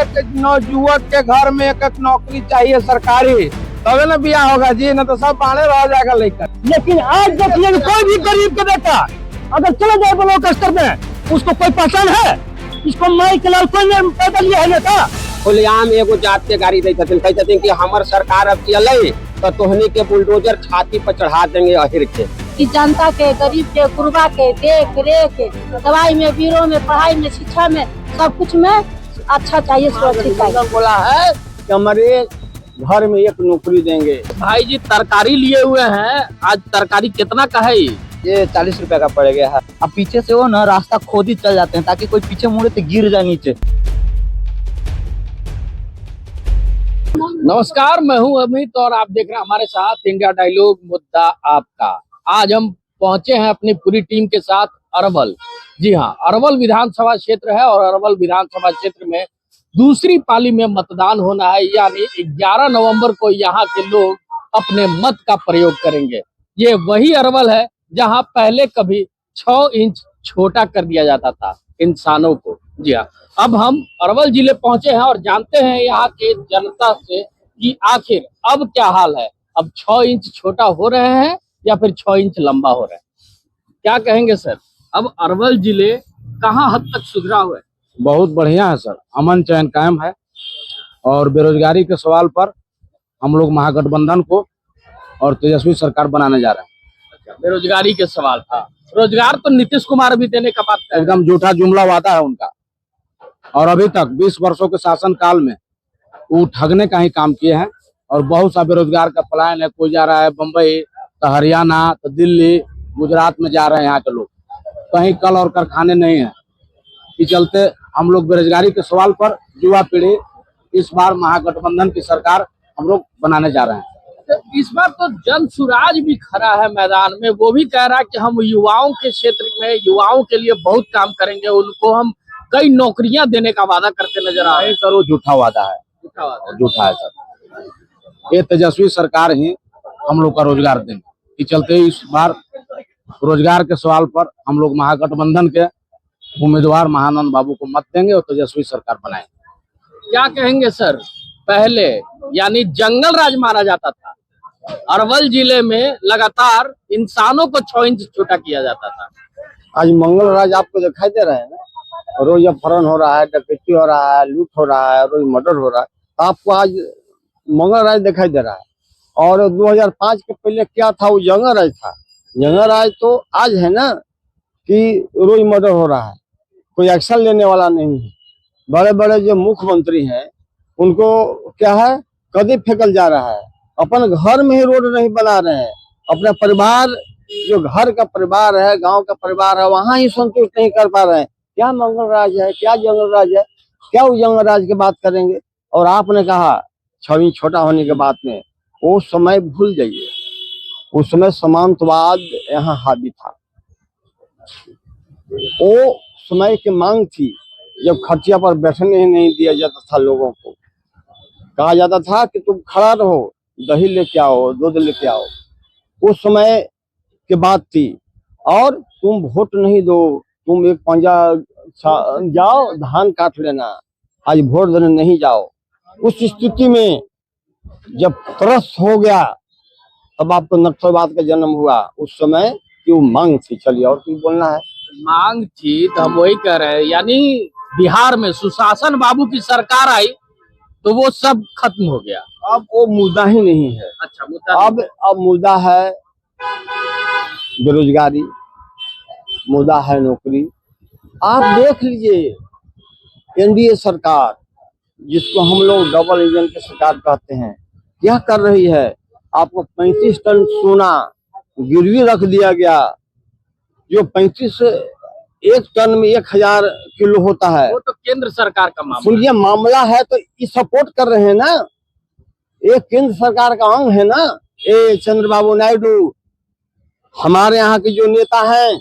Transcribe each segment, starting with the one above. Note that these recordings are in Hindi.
एक नौजुवक के घर में एक एक नौकरी चाहिए सरकारी, तभी ना बियाह होगा जी, ना तो सब बाणे रह जाएगा लेकर। लेकिन आज देखिए कोई भी गरीब के बेटा अगर चले जाए ब्लॉक स्तर में, उसको कोई पहचान है? इसको माई के लाल कोई नहीं पैदा लिया है नेता। खुलेआम एगो जात के गाड़ी दी कहते कि हमार सरकार अब चले तो तोहनी के बुलडोजर छाती पर चढ़ा देंगे अहिर के। कि जनता के, गरीब के, गुरबा के देख रेख, दवाई में, बीरो में, पढ़ाई में, शिक्षा में, सब कुछ में अच्छा चाहिए, सुरक्षित चाहिए। बोला है कि हमारे घर में एक नौकरी देंगे। भाई जी तरकारी लिए हुए हैं, आज तरकारी कितना का है? ये 40 रुपए का पड़ गया है। अब पीछे से वो ना रास्ता खोद ही चल जाते हैं ताकि कोई पीछे मुड़े तो गिर जाए नीचे। नमस्कार, मैं हूं अमित और आप देख रहे हैं हमारे साथ इंडिया डायलॉग मुद्दा आपका। आज हम पहुंचे हैं अपनी पूरी टीम के साथ अरवल। जी हां, अरवल विधानसभा क्षेत्र है और अरवल विधानसभा क्षेत्र में दूसरी पाली में मतदान होना है, यानी 11 नवंबर को यहाँ के लोग अपने मत का प्रयोग करेंगे। ये वही अरवल है जहाँ पहले कभी 6 इंच छोटा कर दिया जाता था इंसानों को। जी हाँ, अब हम अरवल जिले पहुंचे हैं और जानते हैं यहाँ के जनता से कि आखिर अब क्या हाल है। अब 6 इंच छोटा हो रहे हैं या फिर 6 इंच लंबा हो रहे हैं? क्या कहेंगे सर, अब अरवल जिले कहाँ हद तक सुधरा हुआ है? बहुत बढ़िया है सर, अमन चैन कायम है और बेरोजगारी के सवाल पर हम लोग महागठबंधन को और तेजस्वी सरकार बनाने जा रहे हैं। बेरोजगारी के सवाल था, रोजगार तो नीतीश कुमार भी देने का बात कर रहे हैं। एकदम झूठा जुमला वादा है उनका, और अभी तक 20 वर्षों के शासन काल में वो ठगने का ही काम किए हैं और बहुत सा बेरोजगार का पलायन है। कोई जा रहा है बम्बई, तो हरियाणा, तो दिल्ली, गुजरात में जा रहे हैं यहाँ के लोग। कहीं कल और कारखाने नहीं है। इस चलते हम लोग बेरोजगारी के सवाल पर युवा पीढ़ी इस बार महागठबंधन की सरकार हम लोग बनाने जा रहे हैं। तो इस बार तो जन सुराज भी खड़ा है मैदान में, वो भी कह रहा है कि हम युवाओं के क्षेत्र में युवाओं के लिए बहुत काम करेंगे, उनको हम कई नौकरियां देने का वादा करते नजर आ रहे हैं। सर वो झूठा वादा है, झूठा है सर। ये तेजस्वी सरकार ही हम लोग का रोजगार देंगे। इस चलते इस बार रोजगार के सवाल पर हम लोग महागठबंधन के उम्मीदवार महानंद बाबू को मत देंगे और तेजस्वी सरकार बनाएंगे। क्या कहेंगे सर, पहले यानी जंगल राज माना जाता था, अरवल जिले में लगातार इंसानों को 6 इंच छोटा किया जाता था। आज मंगल राज आपको दिखाई दे रहा है ना, रोज अपहरण हो रहा है, डकैती हो रहा है, लूट हो रहा है, रोज मर्डर हो रहा है, तो आपको आज मंगल राज दिखाई दे रहा है। और 2005 के पहले क्या था, वो जंगल राज था। जंगल राज तो आज है ना कि रोज मर्डर हो रहा है, कोई एक्शन लेने वाला नहीं है। बड़े बड़े जो मुख्यमंत्री हैं उनको क्या है, कदी फेंकल जा रहा है। अपन घर में ही रोड नहीं बना रहे हैं, अपना परिवार जो घर का परिवार है, गांव का परिवार है, वहां ही संतुष्ट नहीं कर पा रहे हैं। क्या मंगल राज है, क्या जंगल राज है, क्या वो जंगल राज की बात करेंगे? और आपने कहा 6 इंच छोटा होने के बाद में, वो समय भूल जाइए। उस समय समांतवाद यहाँ हावी था। वो समय की मांग थी जब खटिया पर बैठने ही नहीं दिया जाता था लोगों को। कहा जाता था कि तुम खड़ा रहो, दही लेके आओ, दूध लेके आओ। उस समय की बात थी। और तुम वोट नहीं दो, तुम एक पंजा जाओ धान काट लेना, आज वोट देने नहीं जाओ। उस स्थिति में जब त्रस्त हो गया तब आपको नक्सलवाद का जन्म हुआ। उस समय की वो मांग थी। चलिए और कुछ बोलना है? मांग थी तो हम वही कह रहे हैं, यानी बिहार में सुशासन बाबू की सरकार आई तो वो सब खत्म हो गया। अब वो मुद्दा ही नहीं है। अच्छा, मुद्दा अब मुद्दा है बेरोजगारी, मुद्दा है नौकरी। आप देख लीजिए एनडीए सरकार, जिसको हम लोग डबल इंजन की सरकार कहते हैं, क्या कर रही है। आपको 35 टन सोना गिरवी रख दिया गया, जो 35 एक टन में 1000 किलो होता है। वो तो केंद्र सरकार का मामला। सुनिए, मामला है तो ये सपोर्ट कर रहे हैं ना, ये केंद्र सरकार का अंग है ना। ये चंद्रबाबू नायडू, हमारे यहाँ के जो नेता हैं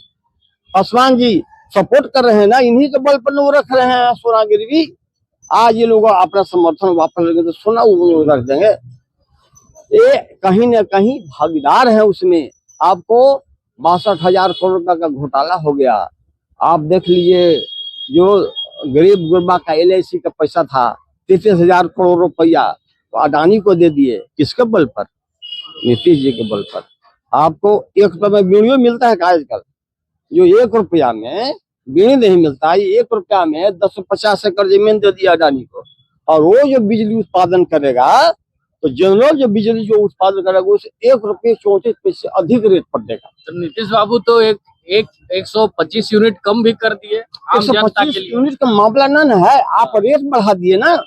पासवान जी, सपोर्ट कर रहे हैं ना। इन्हीं के बल पर वो रख रहे हैं सोना गिरवी। आज ये लोग अपना समर्थन वापस लेंगे तो सोना वो रख देंगे। ये कहीं न कहीं भागीदार है उसमें। आपको 62,000 करोड़ रुपया का घोटाला हो गया। आप देख लीजिए, जो गरीब गुरबा का LIC का पैसा था 33,000 करोड़ रुपया तो अडानी को दे दिए। किसके बल पर? नीतीश जी के बल पर। आपको 1 रुपये में बीड़ियों मिलता है आजकल, जो 1 रुपया में बीड़ी नहीं मिलता है। 1 रुपया में 10-50 एकड़ जमीन दे दिया अडानी को, और वो जो बिजली उत्पादन करेगा, तो जनरल जो बिजली जो उत्पादन करेगा उसे 1 रुपये 34 पैसे अधिक रेट पर देगा। तो नीतीश बाबू तो एक 125 यूनिट कम भी कर दिए आम जनता 125 के लिए। यूनिट का मामला ना है, आप रेट बढ़ा दिए ना।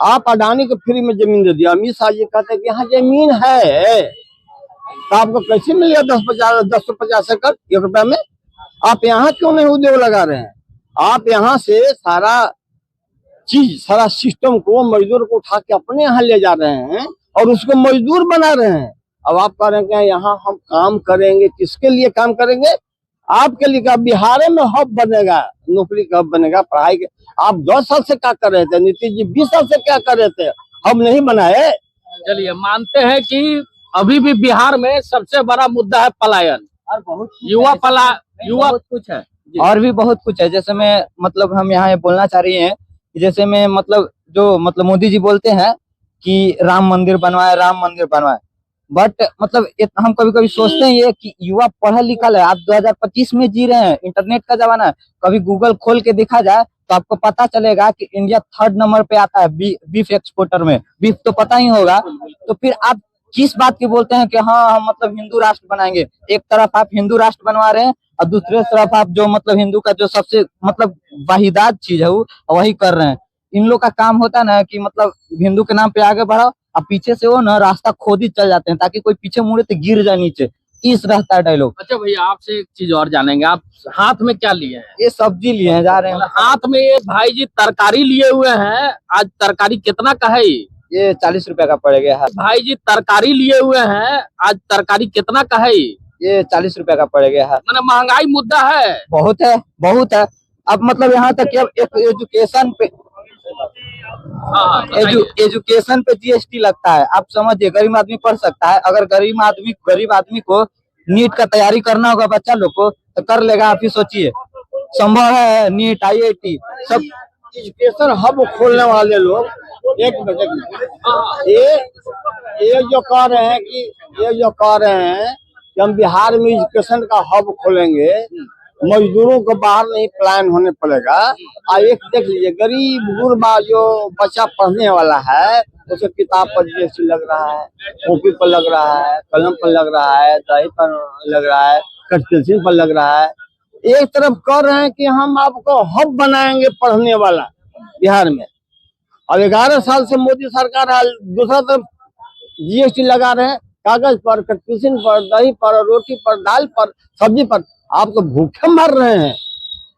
आप अडानी को फ्री में जमीन दे दिया। अमित शाह जी कहते हैं कि यहाँ जमीन है, तो आपको कैसे मिलेगा 10-50 एकड़ 1 रुपया में? आप यहाँ क्यों नहीं उद्योग लगा रहे हैं? आप यहाँ से सारा चीज, सारा सिस्टम को, मजदूर को उठा के अपने यहाँ ले जा रहे हैं और उसको मजदूर बना रहे हैं। अब आप कह रहे हैं कि यहाँ हम काम करेंगे। किसके लिए काम करेंगे? आपके लिए। का बिहार में हब बनेगा, नौकरी का हब बनेगा, पढ़ाई के। आप 10 साल से क्या कर रहे थे? नीतीश जी 20 साल से क्या कर रहे थे? हम नहीं बनाए। चलिए, मानते हैं कि अभी भी बिहार में सबसे बड़ा मुद्दा है पलायन, और बहुत युवा बहुत कुछ है, और भी बहुत कुछ है। जैसे मैं मतलब हम यहाँ ये बोलना चाह रही हैं कि जैसे मैं मतलब जो मतलब मोदी जी बोलते हैं कि राम मंदिर बनवाए, राम मंदिर बनवाए, बट मतलब हम कभी कभी सोचते हैं ये कि युवा पढ़ा लिखा है। आप 2025 में जी रहे हैं, इंटरनेट का जमाना है। कभी गूगल खोल के देखा जाए तो आपको पता चलेगा कि इंडिया 3rd नंबर पे आता है बीफ एक्सपोर्टर में। बीफ तो पता ही होगा। तो फिर आप किस बात की बोलते हैं कि हाँ हम मतलब हिंदू राष्ट्र बनाएंगे? एक तरफ आप हिंदू राष्ट्र बनवा रहे हैं और दूसरे तरफ आप जो मतलब हिंदू का जो सबसे मतलब वाहिदात चीज है वो वही कर रहे हैं। इन लोग का काम होता है ना कि मतलब हिंदू के नाम पे आगे बढ़ाओ और पीछे से वो ना रास्ता खोद ही चल जाते हैं ताकि कोई पीछे मुड़े तो गिर जाए नीचे। इस रहता है डायलॉग। अच्छा भैया, आपसे एक चीज और जानेंगे। आप हाथ में क्या लिए हैं? ये सब्जी लिए हैं, जा रहे हैं। हाथ में ये भाई जी तरकारी लिए हुए हैं। आज तरकारी कितना का है? ये 40 रुपए का पड़ेगा। भाई जी तरकारी लिए हुए हैं। आज तरकारी कितना का है? ये 40 रुपए का पड़ेगा। मैंने महंगाई मुद्दा है, बहुत है, बहुत है। अब मतलब यहाँ तक कि अब एजुकेशन पे एजुकेशन पे जीएसटी लगता है। आप समझिए, गरीब आदमी पढ़ सकता है। अगर गरीब आदमी को नीट का तैयारी करना होगा बच्चा लोग को तो कर लेगा। आप ही सोचिए, संभव है। नीट, IIT सब एजुकेशन हब खोलने वाले लोग एक मिनट, ये जो कह रहे हैं कि हम बिहार में एजुकेशन का हब खोलेंगे, मजदूरों को बाहर नहीं पलायन होने पड़ेगा। एक देख लीजिए, गरीब गुरबा जो बच्चा पढ़ने वाला है उसे किताब पर जीएसटी लग रहा है, कॉपी पर लग रहा है, कलम पर लग रहा है, दही पर लग रहा है, कट पेंसिल पर लग रहा है। एक तरफ कह रहे हैं कि हम आपको हब बनाएंगे पढ़ने वाला बिहार में, और 11 साल से मोदी सरकार है। दूसरा तरफ जीएसटी लगा रहे हैं कागज पर, कट पेंसिल पर, दही पर, रोटी पर, दाल पर, सब्जी पर। आप तो भूखे मर रहे हैं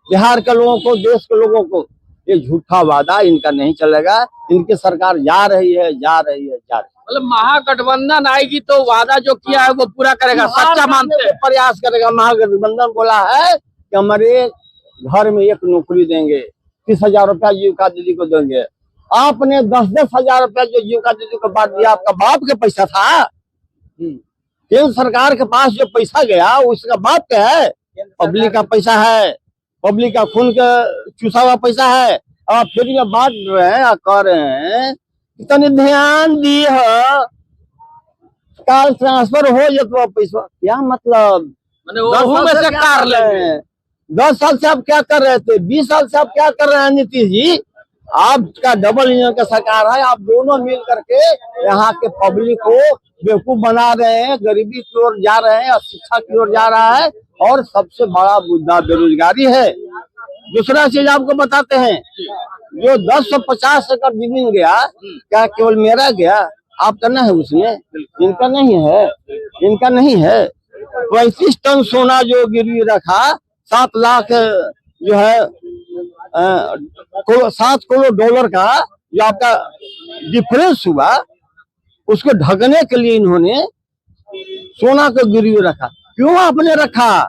बिहार के लोगों को, देश के लोगों को। ये झूठा वादा इनका नहीं चलेगा। इनकी सरकार जा रही है। मतलब महागठबंधन आएगी तो वादा जो किया है वो पूरा करेगा, सच्चा मानते हैं। प्रयास करेगा। महागठबंधन बोला है कि हमारे घर में एक नौकरी देंगे, 30,000 रुपया जीविका दीदी को देंगे। आपने 10-10 हजार रुपया जो जीविका दीदी को बांट दिया, आपका बाप का पैसा था। केंद्र सरकार के पास जो पैसा गया उसका बाप का है, पब्लिक का पैसा है, पब्लिक का खून का चूसा हुआ पैसा है। और फिर ये बांट रहे हैं और कह रहे हैं इतने ध्यान दिए हो, काल ट्रांसफर हो जाता पैसा। क्या मतलब? मैंने वो में से कार लेंगे। 10 साल से आप क्या कर रहे थे? 20 साल से आप क्या कर रहे हैं नीतीश जी? आपका डबल इंजन का सरकार है। आप दोनों मिल करके यहाँ के पब्लिक को बेवकूफ बना रहे हैं, गरीबी की ओर जा रहे हैं और शिक्षा की ओर जा रहा है। और सबसे बड़ा मुद्दा बेरोजगारी है। दूसरा चीज आपको बताते हैं, जो 10-50 एकड़ जमीन गया, क्या केवल मेरा गया? आपका ना है उसमें? इनका नहीं है। 35 टन सोना जो गिरवी रखा, 7 लाख जो है 7 करोड़ डॉलर का जो आपका डिफरेंस हुआ, उसको ढकने के लिए इन्होंने सोना को गिरवी रखा। क्यों आपने रखा?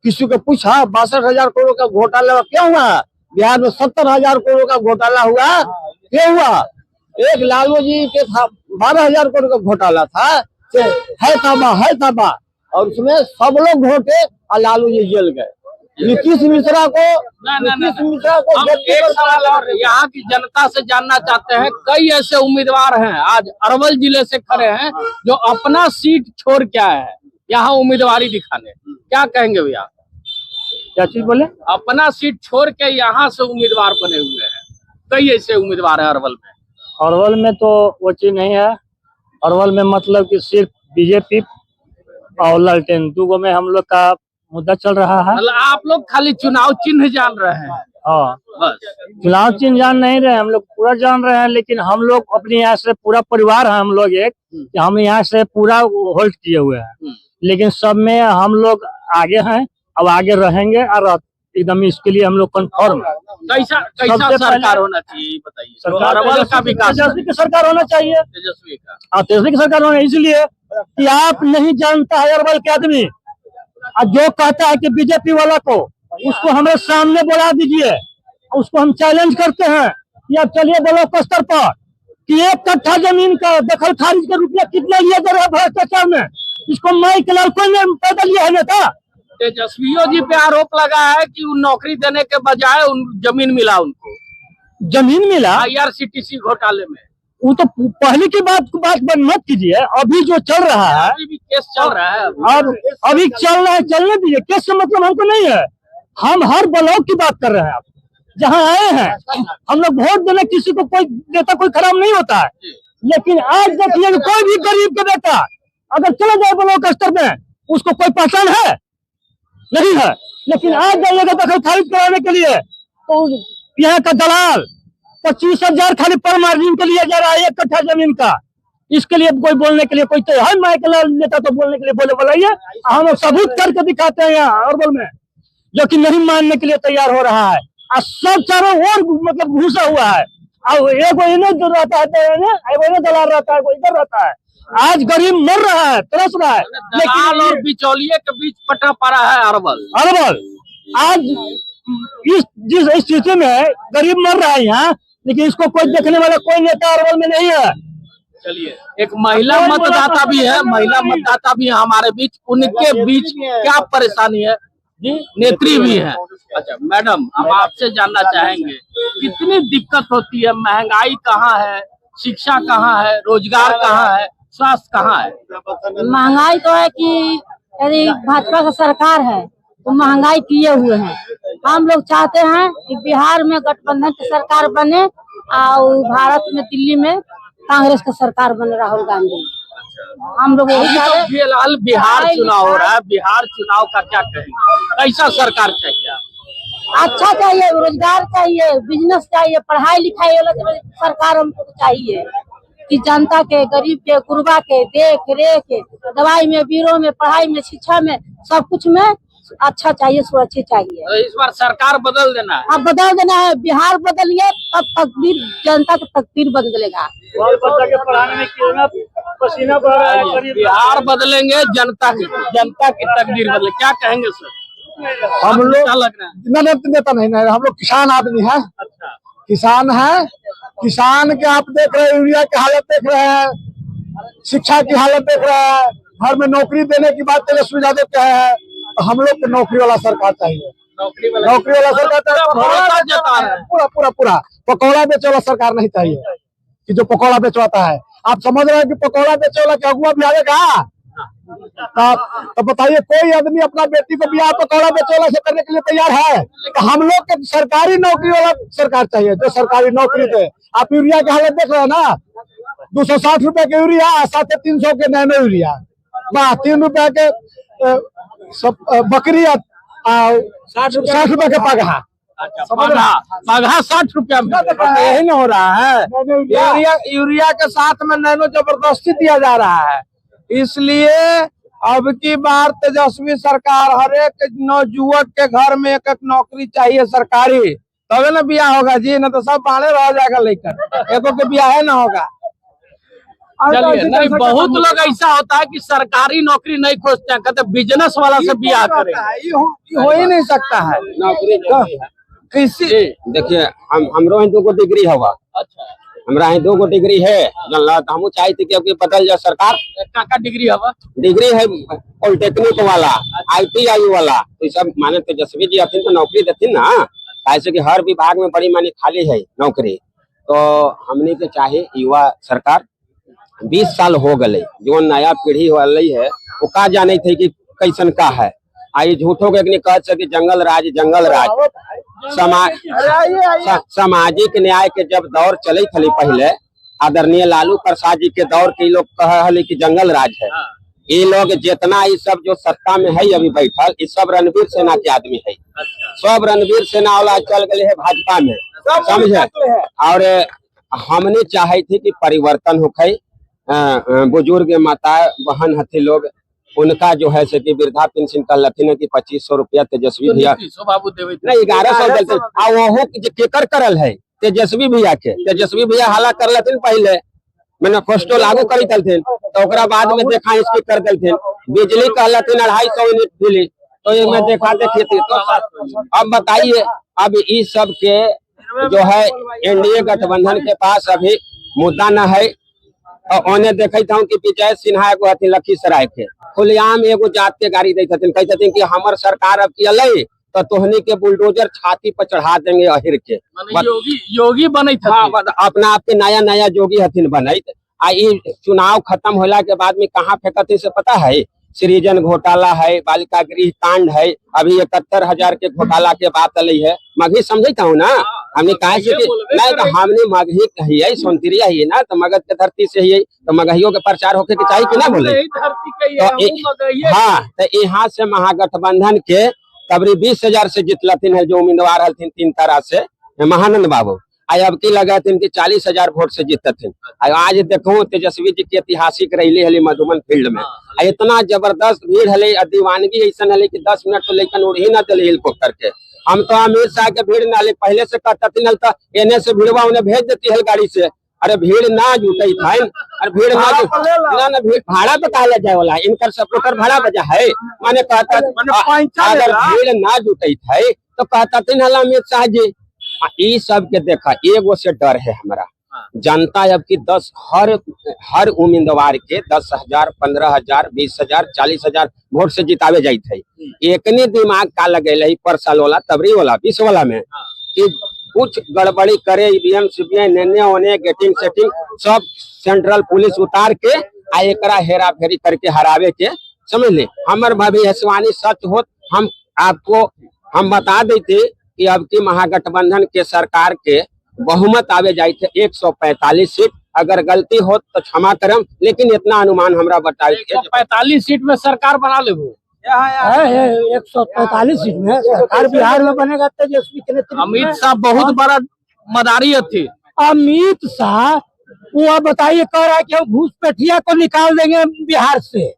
किसी को पूछा? 62,000 करोड़ का घोटाला क्यों हुआ बिहार में? 70,000 करोड़ का घोटाला हुआ, क्यों हुआ? एक लालू जी के 12,000 करोड़ का घोटाला था, है ताबा, और उसमें सब लोग घोटे और लालू जी जेल गए। नीतीश मिश्रा को हम एक सवाल और यहाँ की जनता से जानना चाहते हैं। कई ऐसे उम्मीदवार हैं आज अरवल जिले से खड़े हैं जो अपना सीट छोड़ के आए हैं यहाँ उम्मीदवारी दिखाने, क्या कहेंगे भैया? क्या चीज बोले? अपना सीट छोड़ के यहाँ से उम्मीदवार बने हुए हैं, कई ऐसे उम्मीदवार हैं अरवल में। अरवल में तो वो चीज नहीं है। अरवल में मतलब कि सिर्फ बीजेपी और लालटेन दूगो में हम लोग का मुद्दा चल रहा है। मतलब आप लोग खाली चुनाव चिन्ह जान रहे हैं? हाँ, बस चुनाव चिन्ह जान नहीं रहे, हम लोग पूरा जान रहे हैं। लेकिन हम लोग अपने यहाँ से पूरा परिवार है हम लोग एक, कि हम यहाँ से पूरा होल्ड किए हुए हैं। लेकिन सब में हम लोग आगे हैं, अब आगे रहेंगे और एकदम इसके लिए हम लोग कन्फर्म। कैसा सरकार होना चाहिए बताइए? सरकार अरवल का विकास तेजस्वी की सरकार होना चाहिए। तेजस्वी का तेजस्वी की सरकार होना इसलिए कि आप नहीं जानता है अरवल के आदमी, और जो कहता है कि बीजेपी वाला को, उसको हमारे सामने बुला दीजिए, उसको हम चैलेंज करते हैं कि आप चलिए ब्लॉक स्तर पर कि 1 कट्ठा जमीन का दखल खारिज का रुपया कितना लिया जा रहा है भ्रष्टाचार में। इसको माई के लाल कोई ने पैदा लिया है नेता। तेजस्वियों जी पे आरोप लगा है कि उन नौकरी देने के बजाय उन जमीन मिला, उनको जमीन मिला IRCTC घोटाले में। वो तो पहले की बात मत कीजिए, अभी जो चल रहा है, अभी भी केस चल रहा है और अभी चल रहा है, चलने दीजिए। केस से मतलब हमको नहीं है, हम हर ब्लॉक की बात कर रहे हैं। आप जहाँ आए हैं, हम लोग वोट देने किसी को कोई नेता कोई खराब नहीं होता है। लेकिन आज देखिए कोई भी गरीब का बेटा अगर चला जाए ब्लॉक स्तर में, उसको कोई पहचान है नहीं है। लेकिन आज जाइएगा दखल खारिज कराने के लिए तो यहाँ का दलाल 25,000 खाली पर मार्जिन के लिए जा रहा है 1 कट्ठा जमीन का। इसके लिए कोई बोलने के लिए कोई तो है माइकल नेता तो बोलने के लिए बोले बुलाइए, हम सबूत करके दिखाते हैं यहाँ अरवल में, जो कि नहीं मानने के लिए तैयार हो रहा है। और सब चारों ओर मतलब घुसा हुआ है। अब एगो इन्हें रहता है, एगो दलाल रहता है, कोई इधर रहता है। आज गरीब मर रहा है, तरस रहा है। दलाल और बिचौलिए के बीच पटा पड़ा है अरवल। आज जिस स्थिति में गरीब मर रहा है यहाँ, लेकिन इसको कोई देखने वाला कोई नेता अरवल में नहीं है। चलिए, एक महिला मतदाता भी है, महिला मतदाता भी है हमारे बीच, उनके बीच क्या परेशानी है जी? नेत्री भी है। अच्छा मैडम, हम आपसे जानना चाहेंगे कितनी दिक्कत होती है? महंगाई कहाँ है, शिक्षा कहाँ है, रोजगार कहाँ है, स्वास्थ्य कहाँ है? महंगाई तो है कि यदि भाजपा का सरकार है तो महंगाई किए हुए हैं। हम लोग चाहते हैं कि बिहार में गठबंधन की सरकार बने और भारत में दिल्ली में कांग्रेस का सरकार बने, राहुल गांधी। हम लोग यही चाहते हैं। फिलहाल बिहार चुनाव हो रहा है, बिहार चुनाव का क्या कहेंगे? कैसा सरकार चाहिए? अच्छा चाहिए, रोजगार चाहिए, बिजनेस चाहिए, पढ़ाई लिखाई वाला सरकार हमको चाहिए कि जनता के, गरीब के, गुरबा के देख रेख, दवाई में, बीरो में, पढ़ाई में, शिक्षा में, सब कुछ में अच्छा चाहिए, सुरक्षित चाहिए। तो इस बार सरकार बदल देना है। अब बदल देना है, बिहार बदलिए तब तकदीर, जनता की तकदीर बदलेगा। पढ़ाने में कितना पसीना बह रहा है। बिहार बदलेंगे, जनता की तकदीर बदले, क्या कहेंगे सर? हम लोग क्या लग रहा है? नेता नहीं, हम लोग किसान आदमी है। अच्छा, किसान है, किसान के आप देख रहे हैं, यूरिया की हालत देख रहे हैं, शिक्षा की हालत देख रहे हैं, घर में नौकरी देने की बात तेजस्वी यादव कहे हैं। तो हम लोग को नौकरी वाला सरकार चाहिए, नौकरी वाला सरकार भरोसा जता है। पूरा पकौड़ा बेचे वाला सरकार नहीं चाहिए कि जो पकौड़ा बेचवाता है। आप समझ रहे हैं कि पकौड़ा बेचे वाला के अगुआ भी आएगा? तो बताइए, कोई आदमी अपना बेटी को ब्याह पकौड़ा बेचे वाला से करने के लिए तैयार है? तो हम लोग के सरकारी नौकरी वाला सरकार चाहिए, जो सरकारी नौकरी दे। आप यूरिया की हालत देख रहे हैं ना, 260 रुपए के यूरिया, 350 के नैनो यूरिया, 3 रुपए के बकरी, 60 रुपए के पगहा। पगहा 60 रुपया में यही नहीं हो रहा है। यूरिया के साथ में नैनो जबरदस्ती दिया जा रहा है। इसलिए अब की बार तेजस्वी सरकार, हर एक नौजुवक के घर में एक नौकरी चाहिए सरकारी, तभी ना ब्याह होगा जी, न तो सब बाड़े रह जाएगा लेकर, एको के ब्याह ना होगा। चलिए, नहीं बहुत लोग ऐसा होता है कि सरकारी नौकरी नहीं खोजते हैं, कहते बिजनेस वाला से ब्याह करें। हो ही नहीं सकता है नौकरी। किसी देखिए, हमरो हिंदू को डिग्री होगा, अच्छा, हमरा यहाँ 2 गो डिग्री है जानला तो हम चाहते कि अब बदल जाए सरकार। का डिग्री हवा डिग्री है पॉलिटेक्निक वाला, ITI वाला, तो सब माने तेजस्वी जी हथिन तो नौकरी देथिन ना, ऐसे कि हर विभाग में बड़ी मानी खाली है नौकरी। तो हमने के चाहे युवा सरकार 20 साल हो गए जो नया पीढ़ी वाली है वो का जाने थे कि कैसन का है। आई झूठो के कह सके जंगल राज सामाजिक न्याय के जब दौर चले थे पहले आदरणीय लालू प्रसाद जी के दौर के लोग कहे कि जंगल राज है। ये लोग जितना ये सब जो सत्ता में है अभी बैठल ये सब रणवीर सेना के आदमी है, सब रणवीर सेना वाला चल गए है भाजपा में, समझे। और हमने चाहे थे कि परिवर्तन होखे, बुजुर्ग माता बहन हथी लोग उनका जो है से कि वृद्धा पेंशन कर लथिन कि 2500 रुपया तेजस्वी भैया नहीं 1100 देते आ वो केकर करल है तेजस्वी भैया के। तेजस्वी भैया हाला कर लथिन पहले मैनिफेस्टो लागू करी तलथिन तो ओकरा बाद में देखा इसकी कर देलथिन। बिजली कहलथिन 250 यूनिट दिली तो ये में देखा देखी थी। तो अब बताइए अब इस सब के जो है एनडीए गठबंधन के पास अभी मुद्दा न है। और उन्हें देखत हूँ कि विजय सिन्हा एगो हथिन लखीसराय के खुलेआम एगो जात के गाड़ी देते हथिन, कहते कि हमर सरकार अब की अलै तो तोहनी के बुलडोजर छाती पर चढ़ा देंगे अहिर के। योगी बने हाँ, अपना आप के नया नया योगी हथिन बनैत। आ चुनाव खत्म होला के बाद में कहाँ फेंकत से पता है, सृजन घोटाला है, बालिका गृह कांड है, अभी 71,000 के घोटाला के बात अलै है। मगही समझता हूँ ना हमने कहा से कि नहीं तो हमने मगही कही है सोनतिरिया ही ना तो मगध के धरती से ही तो मगहियों के प्रचार होके के चाहिए कि ना बोले। तो हाँ तो यहाँ से महागठबंधन के कबरी 20,000 से जितलथिन है जो उम्मीदवार हलथिन 3 तरह से महानंद बाबू आई अब की लगा कि 40,000 वोट से जीतथिन। आज देखो तेजस्वी जी की ऐतिहासिक रैली हली मधुबन फील्ड में इतना जबरदस्त भीड़ हले, दीवानगी ऐसा हले कि 10 मिनट तो लेकिन उड़ ही ना चले हेलीकॉप्टर के। हम तो अमित शाह के भीड़ ना ले पहले से कहते तो एने से भीड़वा उन्हें भेज देती है गाड़ी से। अरे भीड़ ना जुटे था, अरे भीड़ ना भीड़ भाड़ा पे कहा जाए वाला इनकर सपोर्टर भाड़ा बजा है माने कहता अगर भीड़ ना जुटे थे तो कहता अमित शाह जी। ये सब के देखा एगो से डर है हमारा जनता अब की 10 हर उम्मीदवार के 10,000 15,000 20,000 40,000 वोट से जितावे जाये थे। एकने दिमाग का लगे पर साल वाला तबरी वाला 20 वाला में कि कुछ गड़बड़ी करे ईवीएम सीवीएम नेने होने गेटिंग सेटिंग सब सेंट्रल पुलिस उतार के आ एकरा हेरा फेरी करके हरावे के समझ ले। हमार भविष्यवाणी सच हो हम आपको हम बता देते कि अब की महागठबंधन के सरकार के बहुमत आवे जाए थे 145 सीट। अगर गलती हो तो क्षमा करम लेकिन इतना अनुमान हमरा बताइए 145 सीट में सरकार बना ले 145 सीट में सरकार बिहार में बनेगा तेजस्वी के नेतृत्व। अमित शाह बहुत बड़ा मदारी थे। अमित शाह वो बताइए कह रहा है कि हम घूसपैठिया को निकाल देंगे बिहार से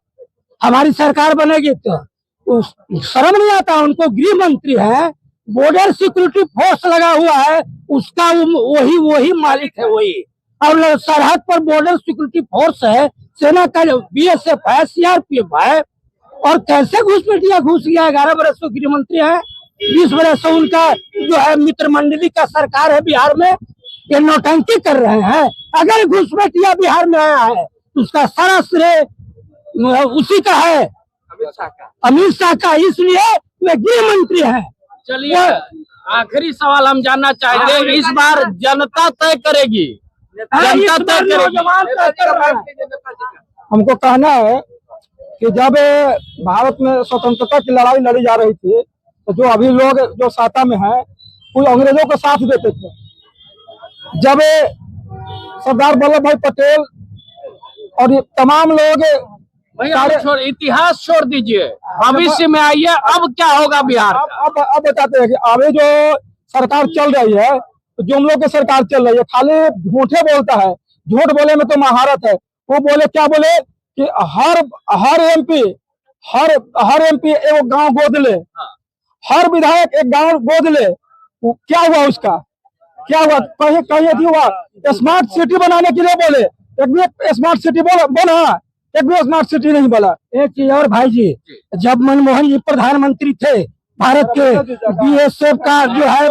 हमारी सरकार बनेगी तो शर्म नहीं आता उनको। गृह मंत्री है, बॉर्डर सिक्योरिटी फोर्स लगा हुआ है उसका वही मालिक है वही, और सरहद पर बॉर्डर सिक्योरिटी फोर्स है, सेना का BSF है, CRPF है। और कैसे घूसपैठिया घुस गया 11 बरस से गृह मंत्री है, 20 बरस से उनका जो है मित्र मंडली का सरकार है बिहार में, ये नौटंकी कर रहे हैं। अगर घूसपैठिया बिहार में आया है तो उसका सारा श्रेय उसी का है अमित शाह का, इसलिए वे गृह मंत्री है। चलिए आखिरी सवाल हम जानना चाहते हैं, इस बार जनता तय करेगी, जनता तय करेगी। हमको कहना है कि जब भारत में स्वतंत्रता की लड़ाई लड़ी जा रही थी तो जो अभी लोग जो सत्ता में है वो अंग्रेजों का साथ देते थे। जब सरदार वल्लभ भाई पटेल और ये तमाम लोग इतिहास छोड़ दीजिए, भविष्य में आइए अब क्या होगा बिहार। अब बताते हैं कि अभी जो सरकार चल रही है तो जुमलों की सरकार चल रही है, खाली झूठे बोलता है, झूठ बोले में तो महारत है। वो बोले क्या बोले कि हर एमपी एक गांव गोद ले, हर विधायक एक गांव गोद ले। क्या हुआ उसका, क्या हुआ? कहीं हुआ स्मार्ट सिटी बनाने के लिए बोले, एक भी स्मार्ट सिटी बना, एक भी स्मार्ट सिटी नहीं बोला। एक चीज और भाई जी, जब मनमोहन जी प्रधानमंत्री थे भारत के, BSF का जो है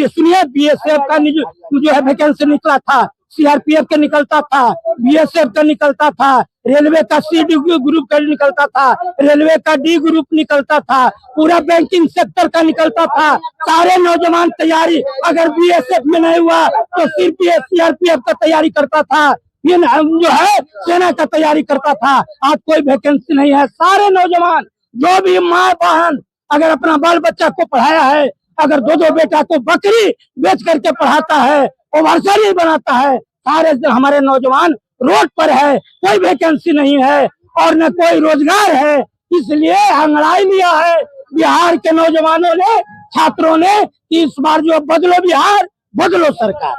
सुनिए BSF का जो है वैकेंसी निकला था सीआरपीएफ का निकलता था, बीएसएफ का निकलता था, रेलवे का सी ग्रुप का निकलता था, रेलवे का डी ग्रुप निकलता था, पूरा बैंकिंग सेक्टर का निकलता था। सारे नौजवान तैयारी अगर बीएसएफ में नहीं हुआ तो सिर्फ सीआरपीएफ का तैयारी करता था, ये जो है सेना का तैयारी करता था। आज कोई वैकेंसी नहीं है। सारे नौजवान जो भी माँ बहन अगर अपना बाल बच्चा को पढ़ाया है, अगर दो बेटा को बकरी बेच करके पढ़ाता है, ओवरसरी बनाता है, सारे हमारे नौजवान रोड पर है, कोई वैकेंसी नहीं है और न कोई रोजगार है। इसलिए हंगड़ाई लिया है बिहार के नौजवानों ने, छात्रों ने कि इस बार जो बदलो बिहार, बदलो सरकार।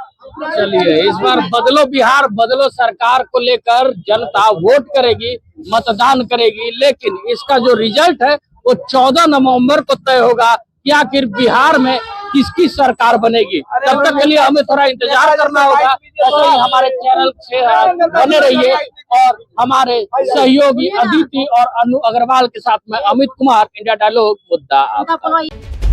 चलिए, इस बार बदलो बिहार बदलो सरकार को लेकर जनता वोट करेगी, मतदान करेगी, लेकिन इसका जो रिजल्ट है वो 14 नवंबर को तय होगा कि आखिर बिहार में किसकी सरकार बनेगी। तब तक के लिए हमें थोड़ा इंतजार करना होगा। ऐसे ही हमारे चैनल से बने रहिए और हमारे सहयोगी अदिति और अनु अग्रवाल के साथ में अमित कुमार, इंडिया डायलॉग मुद्दा आपका।